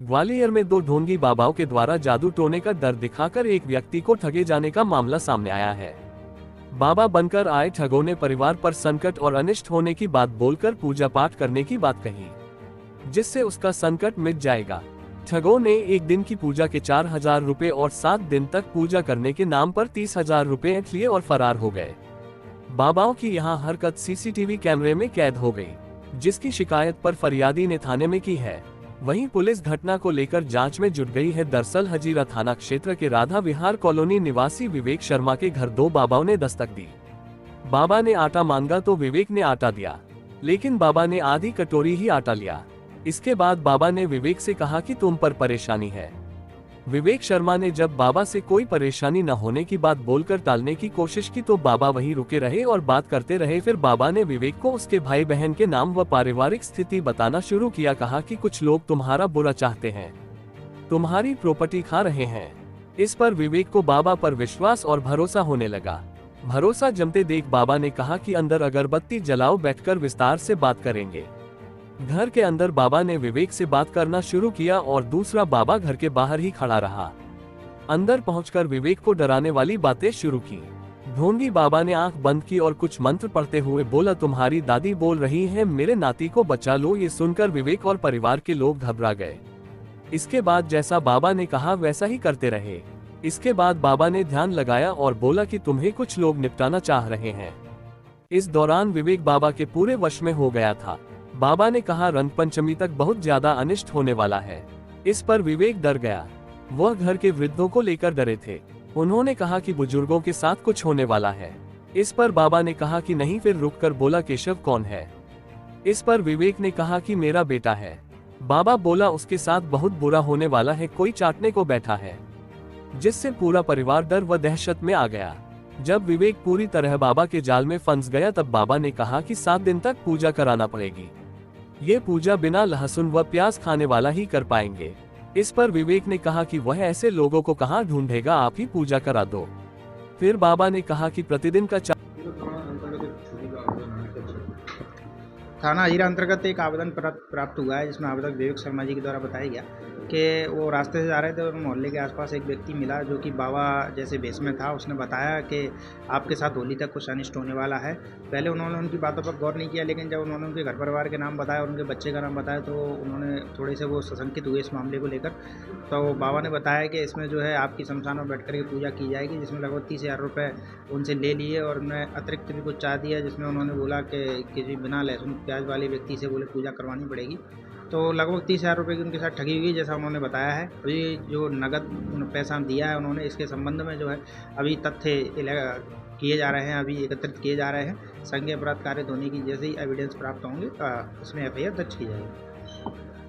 ग्वालियर में दो ढोंगी बाबाओं के द्वारा जादू टोने का डर दिखाकर एक व्यक्ति को ठगे जाने का मामला सामने आया है। बाबा बनकर आए ठगों ने परिवार पर संकट और अनिष्ट होने की बात बोलकर पूजा पाठ करने की बात कही, जिससे उसका संकट मिट जाएगा। ठगों ने एक दिन की पूजा के 4,000 रुपए और 7 दिन तक पूजा करने के नाम पर 30,000 रुपए लिए और फरार हो गए। बाबाओं की यहां हरकत सीसीटीवी कैमरे में कैद हो गई, जिसकी शिकायत पर फरियादी ने थाने में की है। वहीं पुलिस घटना को लेकर जांच में जुट गई है। दरअसल हजीरा थाना क्षेत्र के राधा विहार कॉलोनी निवासी विवेक शर्मा के घर दो बाबाओं ने दस्तक दी। बाबा ने आटा मांगा तो विवेक ने आटा दिया, लेकिन बाबा ने आधी कटोरी ही आटा लिया। इसके बाद बाबा ने विवेक से कहा कि तुम पर परेशानी है। विवेक शर्मा ने जब बाबा से कोई परेशानी न होने की बात बोलकर टालने की कोशिश की तो बाबा वहीं रुके रहे और बात करते रहे। फिर बाबा ने विवेक को उसके भाई बहन के नाम व पारिवारिक स्थिति बताना शुरू किया। कहा कि कुछ लोग तुम्हारा बुरा चाहते हैं, तुम्हारी प्रॉपर्टी खा रहे हैं। इस पर विवेक को बाबा पर विश्वास और भरोसा होने लगा। भरोसा जमते देख बाबा ने कहा कि अंदर अगरबत्ती जलाओ, बैठकर विस्तार से बात करेंगे। घर के अंदर बाबा ने विवेक से बात करना शुरू किया और दूसरा बाबा घर के बाहर ही खड़ा रहा। अंदर पहुंचकर विवेक को डराने वाली बातें शुरू की। ढोंगी बाबा ने आंख बंद की और कुछ मंत्र पढ़ते हुए बोला, तुम्हारी दादी बोल रही है, मेरे नाती को बचा लो। ये सुनकर विवेक और परिवार के लोग घबरा गए। इसके बाद जैसा बाबा ने कहा वैसा ही करते रहे। इसके बाद बाबा ने ध्यान लगाया और बोला कि तुम्हें कुछ लोग निपटाना चाह रहे हैं। इस दौरान विवेक बाबा के पूरे वश में हो गया था। बाबा ने कहा रंग पंचमी तक बहुत ज्यादा अनिष्ट होने वाला है। इस पर विवेक डर गया। वह घर के वृद्धों को लेकर डरे थे। उन्होंने कहा कि बुजुर्गों के साथ कुछ होने वाला है। इस पर बाबा ने कहा कि नहीं, फिर रुककर बोला, केशव कौन है? इस पर विवेक ने कहा कि मेरा बेटा है। बाबा बोला, उसके साथ बहुत बुरा होने वाला है, कोई चाटने को बैठा है। जिससे पूरा परिवार डर व दहशत में आ गया। जब विवेक पूरी तरह बाबा के जाल में फंस गया तब बाबा ने कहा कि 7 दिन तक पूजा कराना पड़ेगी। ये पूजा बिना लहसुन व प्याज खाने वाला ही कर पाएंगे। इस पर विवेक ने कहा कि वह ऐसे लोगों को कहां ढूंढेगा, आप ही पूजा करा दो। फिर बाबा ने कहा कि प्रतिदिन का थाना हजीरा अंतर्गत एक आवेदन प्राप्त हुआ है, जिसमें आवेदक विवेक शर्मा जी के द्वारा बताया गया कि वो रास्ते से जा रहे थे और मोहल्ले के आसपास एक व्यक्ति मिला जो कि बाबा जैसे भेष में था। उसने बताया कि आपके साथ होली तक कुछ अनिष्ट होने वाला है। पहले उन्होंने उनकी बातों पर गौर नहीं किया, लेकिन जब उन्होंने उनके घर परिवार के नाम बताया और उनके बच्चे का नाम बताया तो उन्होंने थोड़े से वो सशंकित हुए इस मामले को लेकर। तो बाबा ने बताया कि इसमें जो है आपकी शमशान में बैठ कर के पूजा की जाएगी, जिसमें लगभग 30,000 रुपये उनसे ले लिए और उन्हें अतिरिक्त भी कुछ चाह दिया, जिसमें उन्होंने बोला कि किसी बिना लहसुन प्याज वाले व्यक्ति से बोले पूजा करवानी पड़ेगी। तो लगभग 30,000 रुपये की उनके साथ ठगी हुई, जैसा उन्होंने बताया है। अभी जो नगद पैसा दिया है उन्होंने, इसके संबंध में जो है अभी तथ्य किए जा रहे हैं, अभी एकत्रित किए जा रहे हैं। संज्ञेय अपराध कारित होने की जैसे ही एविडेंस प्राप्त होंगे उसमें FIR दर्ज की जाएगी।